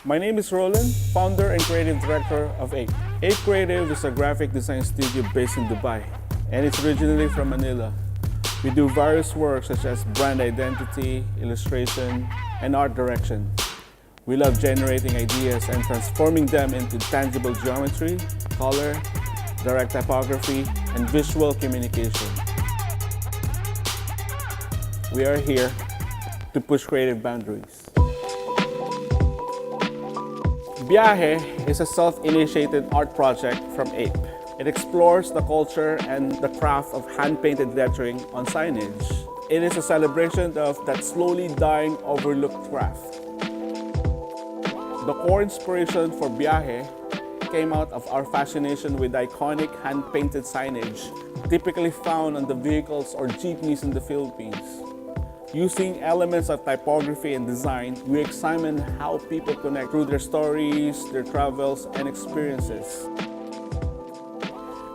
My name is Rollan, founder and creative director of Ape. Ape Creative is a graphic design studio based in Dubai, and it's originally from Manila. We do various work such as brand identity, illustration, and art direction. We love generating ideas and transforming them into tangible geometry, color, direct typography, and visual communication. We are here to push creative boundaries. Byahe is a self-initiated art project from Ape. It explores the culture and the craft of hand-painted lettering on signage. It is a celebration of that slowly dying, overlooked craft. The core inspiration for Byahe came out of our fascination with iconic hand-painted signage, typically found on the vehicles or jeepneys in the Philippines. Using elements of typography and design, we examine how people connect through their stories, their travels, and experiences.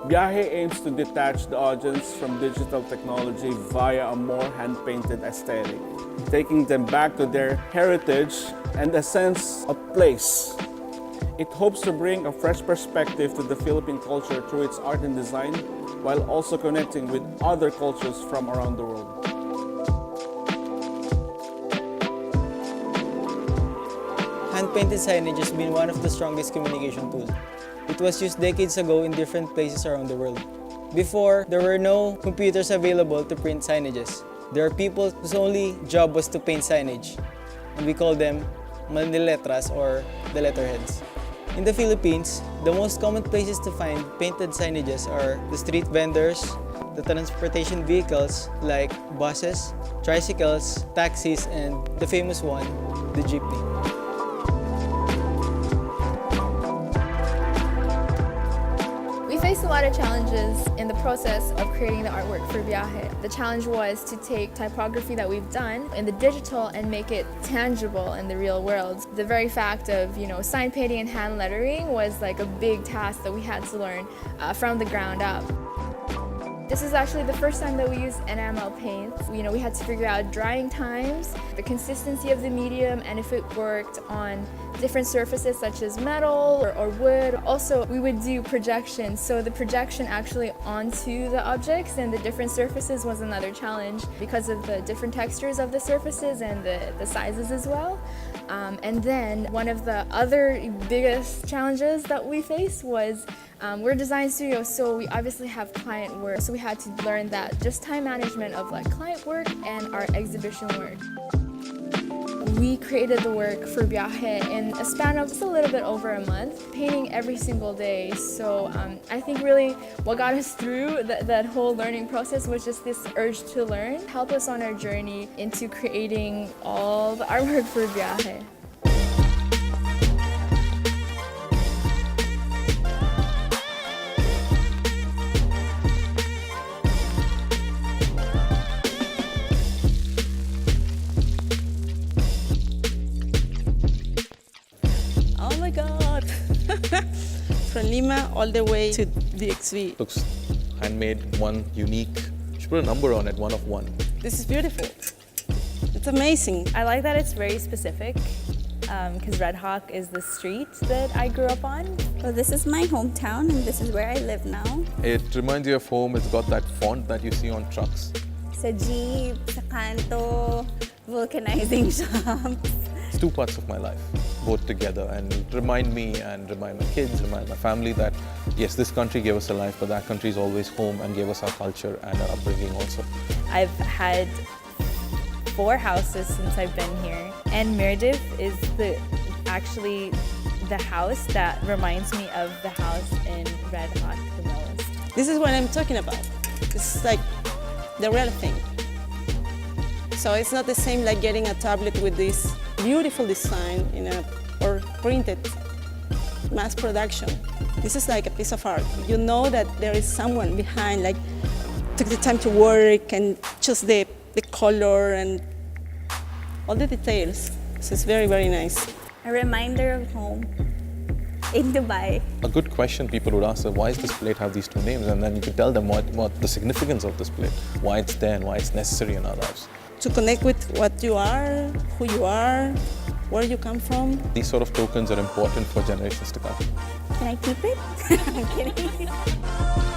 Viaje aims to detach the audience from digital technology via a more hand-painted aesthetic, taking them back to their heritage and a sense of place. It hopes to bring a fresh perspective to the Philippine culture through its art and design, while also connecting with other cultures from around the world. Hand-painted signage has been one of the strongest communication tools. It was used decades ago in different places around the world. Before, there were no computers available to print signages. There are people whose only job was to paint signage, and we call them mandiletras or the letterheads. In the Philippines, the most common places to find painted signages are the street vendors, the transportation vehicles like buses, tricycles, taxis, and the famous one, the jeepney. We faced a lot of challenges in the process of creating the artwork for Viaje. The challenge was to take typography that we've done in the digital and make it tangible in the real world. The very fact of, sign painting and hand lettering was like a big task that we had to learn from the ground up. This is actually the first time that we used enamel paint. We had to figure out drying times, the consistency of the medium, and if it worked on different surfaces such as metal or wood. Also, we would do projection, so the projection actually onto the objects and the different surfaces was another challenge because of the different textures of the surfaces and the sizes as well. And then one of the other biggest challenges that we faced was we're a design studio, so we obviously have client work. So we had to learn that just time management of client work and our exhibition work. We created the work for Byahe in a span of just a little bit over a month, painting every single day. So I think really what got us through that whole learning process was just this urge to learn, help us on our journey into creating all the artwork for Byahe. Oh my God! From Lima all the way to apedxb. Looks handmade, one unique. You should put a number on it, 1 of 1. This is beautiful. It's amazing. I like that it's very specific because Red Hawk is the street that I grew up on. Well, this is my hometown and this is where I live now. It reminds you of home. It's got that font that you see on trucks. Sa jeep, sa kanto, vulcanizing shops. It's 2 parts of my life, both together, and remind me and remind my kids, remind my family that yes, this country gave us a life, but that country is always home and gave us our culture and our upbringing also. I've had 4 houses since I've been here, and Mirdiv is actually the house that reminds me of the house in Red Hawk the most. This is what I'm talking about. It's like the real thing. So it's not the same like getting a tablet with this beautiful design or printed mass production. This is like a piece of art. You know that there is someone behind, took the time to work and choose the color and all the details. So it's very, very nice. A reminder of home in Dubai. A good question people would ask is, why does this plate have these 2 names? And then you could tell them what the significance of this plate, why it's there and why it's necessary in our lives. To connect with what you are, who you are, where you come from. These sort of tokens are important for generations to come. Can I keep it? I'm kidding.